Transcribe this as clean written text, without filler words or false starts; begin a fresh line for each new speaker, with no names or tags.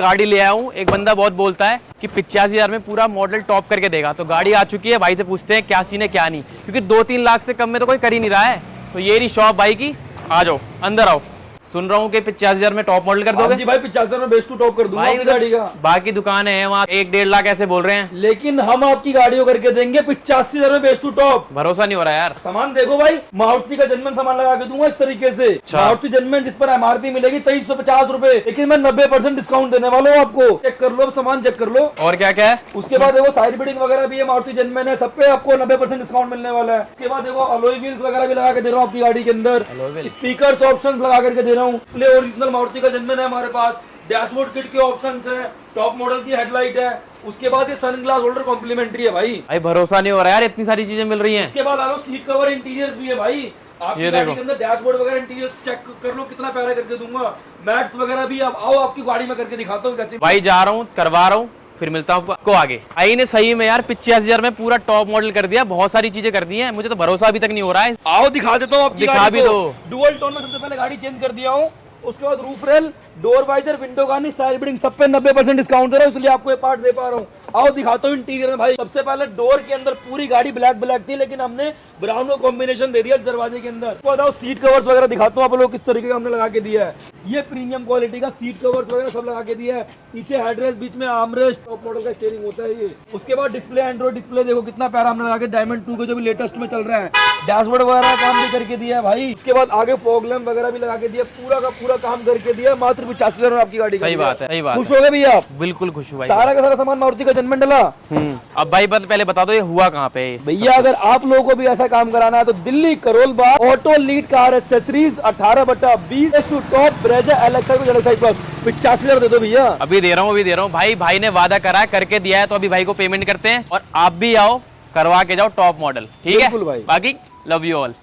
गाड़ी ले आया हूँ। एक बंदा बहुत बोलता है कि 85,000 में पूरा मॉडल टॉप करके देगा, तो गाड़ी आ चुकी है। भाई से पूछते हैं क्या सीन है क्या नहीं, क्योंकि 2-3 लाख से कम में तो कोई कर ही नहीं रहा है। तो ये रही शॉप भाई की, आ जाओ अंदर आओ। सुन रहा हूँ कि 85,000 में टॉप मॉडल कर दोगे।
जी भाई 85,000 में बेस्ट टू टॉप कर दूंगा
भाई
आपकी गाड़ी का।
बाकी दुकानें हैं वहाँ 1-1.5 लाख ऐसे बोल रहे हैं,
लेकिन हम आपकी गाड़ियों करके देंगे 85,000 में बेस्ट टू टॉप।
भरोसा नहीं हो रहा यार।
सामान देखो भाई, मारुति का जन्मन सामान लगा के दूंगा इस तरीके से। मारुति जन्मन जिस पर एमआरपी मिलेगी 2350 रुपए, लेकिन मैं 90% डिस्काउंट देने वाला हूँ आपको। चेक कर लो, सामान चेक कर लो।
और क्या क्या है
उसके बाद देखो साइड बिल्डिंग वगैरह भी है, मारुति जन्मन है, सब पे आपको 90% डिस्काउंट मिलने वाला है। उसके बाद देखो अलॉय व्हील्स वगैरह भी लगा के दे रहा हूँ आपकी गाड़ी के अंदर। स्पीकर ऑप्शन लगा करके दे रहा हूँ। प्ले ओरिजिनल मारुति का जन्मन है हमारे पास। डैशबोर्ड किट के ऑप्शंस हैं, टॉप मॉडल की हेडलाइट है। उसके बाद ये सन ग्लास होल्डर कॉम्प्लीमेंट्री है भाई।
भाई भरोसा नहीं हो रहा यार, इतनी सारी चीजें मिल रही हैं।
उसके बाद आ लो सीट कवर इंटीरियर्स भी है भाई। आपकी
ये
गाड़ी
देखो
के अंदर डैशबोर्ड वगैरह इंटीरियर्स चेक कर लो, कितना प्यारा करके दूंगा। मैट्स वगैरह भी अब आओ आपकी गाड़ी में करके दिखाता हूँ कैसे।
भाई जा रहा हूँ, करवा रहा हूँ, फिर मिलता हूँ आपको आगे। आई ने सही में यार 85,000 में पूरा टॉप मॉडल कर दिया, बहुत सारी चीजें कर दी हैं, मुझे तो भरोसा अभी तक नहीं हो रहा है।
आओ दिखा देता हूँ आपकी
दिखा
गाड़ी
भी
को।
दो।
डुअल टोन में सबसे पहले गाड़ी चेंज कर दिया हूँ। उसके बाद roof rail, door visor, window garnish, side building सब पे 90% डिस्काउंट दे रहा हूँ, इसलिए आपको ये पार्ट दे पा रहा हूँ। आओ दिखाता हूँ इंटीरियर में भाई। सबसे पहले डोर के अंदर पूरी गाड़ी ब्लैक थी, लेकिन हमने ब्राउन का कॉम्बिनेशन दे दिया दरवाजे के अंदर। तो बताओ सीट कवर्स वगैरह दिखाता हूँ आप लोग किस तरीके का हमने लगा के दिया है। ये प्रीमियम क्वालिटी का सीट कवर्स वगैरह सब लगा के दिया है। पीछे हेडरेस्ट, बीच में आर्मरेस्ट, टॉप मॉडल का स्टीयरिंग होता है ये। उसके बाद डिस्प्ले, एंड्रॉइड डिस्प्ले देखो कितना प्यारा हमने लगा के, डायमंड 2 का जो भी लेटेस्ट में चल रहा है। डैशबोर्ड वगैरह काम भी करके दिया है भाई। उसके बाद आगे फॉग लैंप वगैरह भी लगा के दिया, पूरा का पूरा काम करके दिया। मात्र 85,000 में आपकी गाड़ी का।
सही बात है, सही बात।
खुश हो गए भैया आप?
बिल्कुल खुश हुआ।
सारा का सारा सामान मारुति का जन्मन डला।
अब भाई पहले बता दो ये हुआ कहाँ पे
भैया? अगर आप लोगों को भी ऐसा काम कराना है तो Delhi Karol Bagh auto lead car accessories 18/20 to top Brezza LXI को जरा साइड प्लस 85,000 दे दो भैया।
अभी दे रहा हूँ भाई ने वादा करा है, करके दिया है, तो अभी भाई को पेमेंट करते हैं और आप भी आओ करवा के जाओ टॉप मॉडल, ठीक है
बिल्कुल भाई।
बाकी लव यू ऑल।